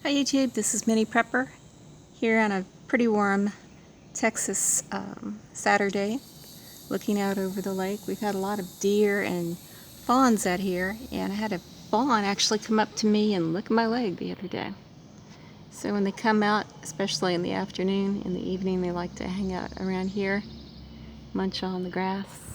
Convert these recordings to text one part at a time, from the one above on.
Hi YouTube, this is Minnie Prepper here on a pretty warm Texas Saturday, looking out over the lake. We've had a lot of deer and fawns out here, and I had a fawn actually come up to me and lick my leg the other day. So when they come out, especially in the afternoon, in the evening, they like to hang out around here, munch on the grass.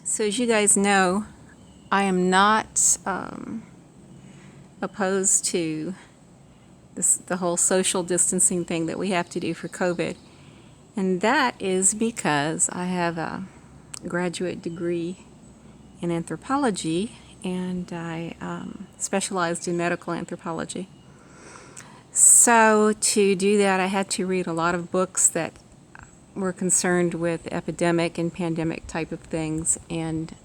So as you guys know, I am not opposed to the whole social distancing thing that we have to do for COVID. And that is because I have a graduate degree in anthropology, and I specialized in medical anthropology. So to do that, I had to read a lot of books that were concerned with epidemic and pandemic type of things, and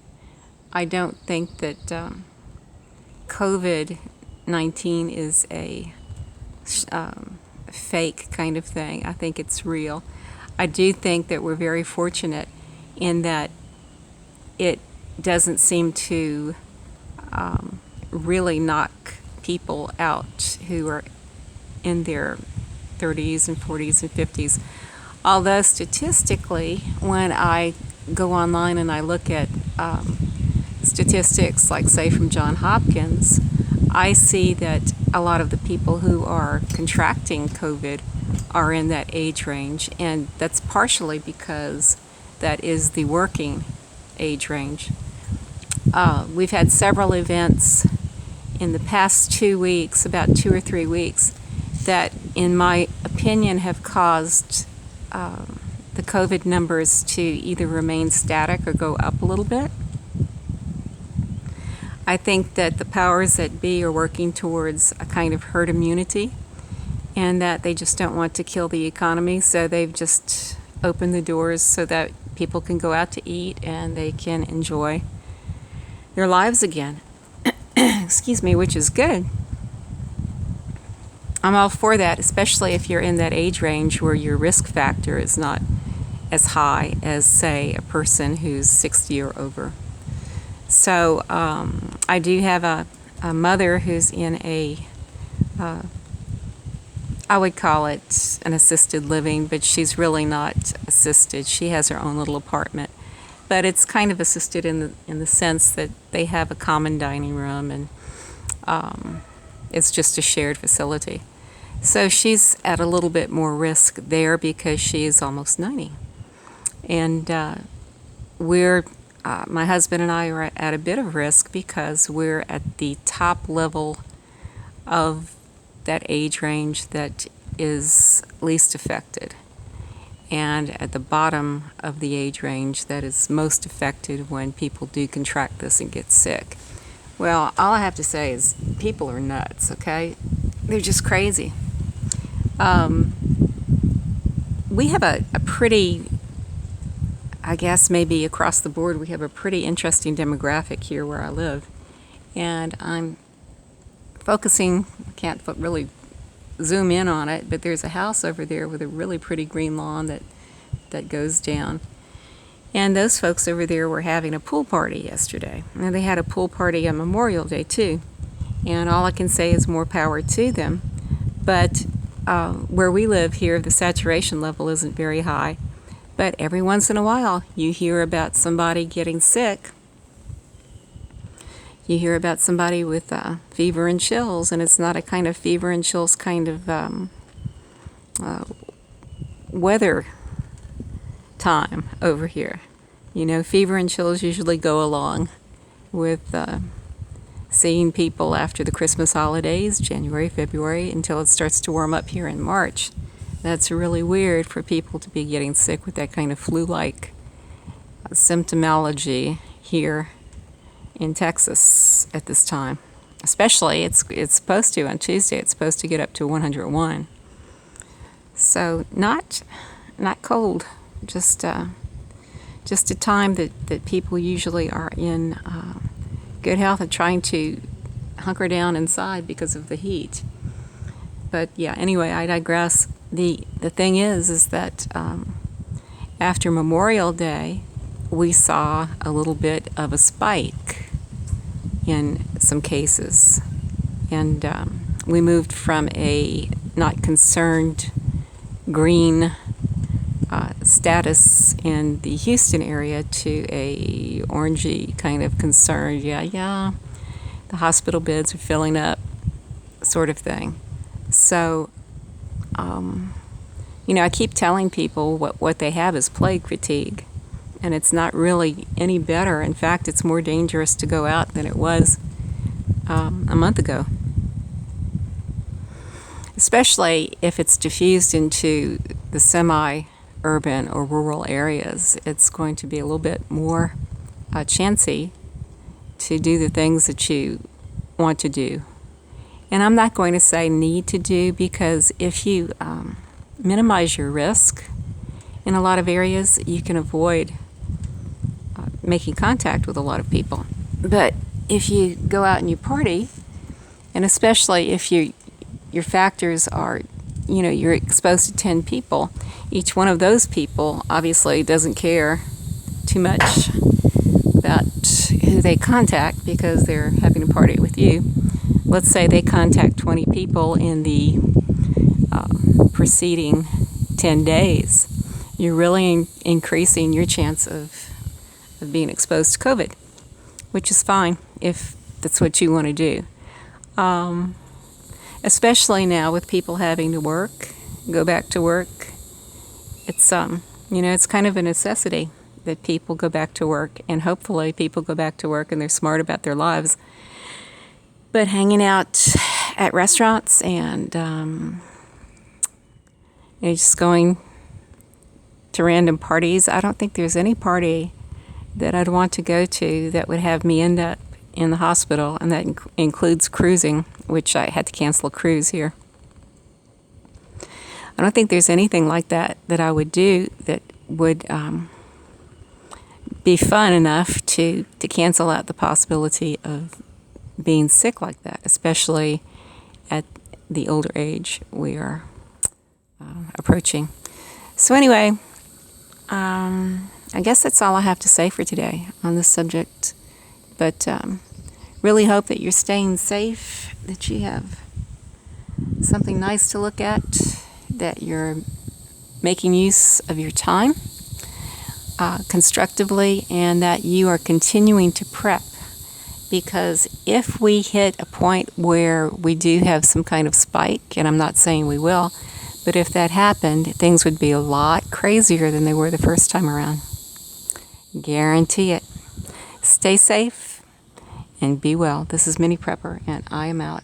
I don't think that COVID-19 is a fake kind of thing. I think it's real. I do think that we're very fortunate in that it doesn't seem to really knock people out who are in their 30s and 40s and 50s. Although statistically, when I go online and I look at statistics, like say from Johns Hopkins, I see that a lot of the people who are contracting COVID are in that age range, and that's partially because that is the working age range. We've had several events in the past 2 weeks, about 2 or 3 weeks, that in my opinion have caused the COVID numbers to either remain static or go up a little bit. I think that the powers that be are working towards a kind of herd immunity, and that they just don't want to kill the economy, so they've just opened the doors so that people can go out to eat and they can enjoy their lives again. Excuse me, which is good. I'm all for that, especially if you're in that age range where your risk factor is not as high as, say, a person who's 60 or over. So I do have a mother who's in I would call it an assisted living, but she's really not assisted. She has her own little apartment. But it's kind of assisted in the sense that they have a common dining room, and it's just a shared facility. So she's at a little bit more risk there because she is almost 90. And my husband and I are at a bit of risk because we're at the top level of that age range that is least affected, and at the bottom of the age range that is most affected when people do contract this and get sick. Well, all I have to say is people are nuts, okay? They're just crazy. We have a pretty, I guess maybe across the board, we have a pretty interesting demographic here where I live. And I'm focusing, I can't really zoom in on it, but there's a house over there with a really pretty green lawn that goes down. And those folks over there were having a pool party yesterday. And they had a pool party on Memorial Day too. And all I can say is more power to them. But where we live here, the saturation level isn't very high. But every once in a while, you hear about somebody getting sick. You hear about somebody with fever and chills, and it's not a kind of fever and chills kind of weather time over here. You know, fever and chills usually go along with seeing people after the Christmas holidays, January, February, until it starts to warm up here in March. That's really weird for people to be getting sick with that kind of flu-like symptomology here in Texas at this time. Especially, it's supposed to, on Tuesday, it's supposed to get up to 101. So not cold, just a time that people usually are in good health and trying to hunker down inside because of the heat. But yeah, anyway, I digress. The thing is that after Memorial Day, we saw a little bit of a spike in some cases. And we moved from a not concerned green status in the Houston area to a orangey kind of concerned, yeah, the hospital beds are filling up sort of thing. So, I keep telling people what they have is plague fatigue, and it's not really any better. In fact, it's more dangerous to go out than it was a month ago, especially if it's diffused into the semi-urban or rural areas. It's going to be a little bit more chancy to do the things that you want to do. And I'm not going to say need to do, because if you minimize your risk in a lot of areas, you can avoid making contact with a lot of people. But if you go out and you party, and especially if your factors are, you're exposed to 10 people, each one of those people obviously doesn't care too much about who they contact because they're having a party with you. Let's say they contact 20 people in the preceding 10 days. You're really increasing your chance of being exposed to COVID, which is fine if that's what you want to do. Especially now with people having to go back to work. It's it's kind of a necessity that people go back to work, and hopefully people go back to work and they're smart about their lives. But hanging out at restaurants and just going to random parties, I don't think there's any party that I'd want to go to that would have me end up in the hospital, and that includes cruising, which I had to cancel a cruise here. I don't think there's anything like that I would do that would be fun enough to cancel out the possibility of being sick like that, especially at the older age we are approaching. So anyway, I guess that's all I have to say for today on this subject. But really hope that you're staying safe, that you have something nice to look at, that you're making use of your time constructively, and that you are continuing to prep. Because if we hit a point where we do have some kind of spike, and I'm not saying we will, but if that happened, things would be a lot crazier than they were the first time around. Guarantee it. Stay safe and be well. This is Minnie Prepper, and I am out.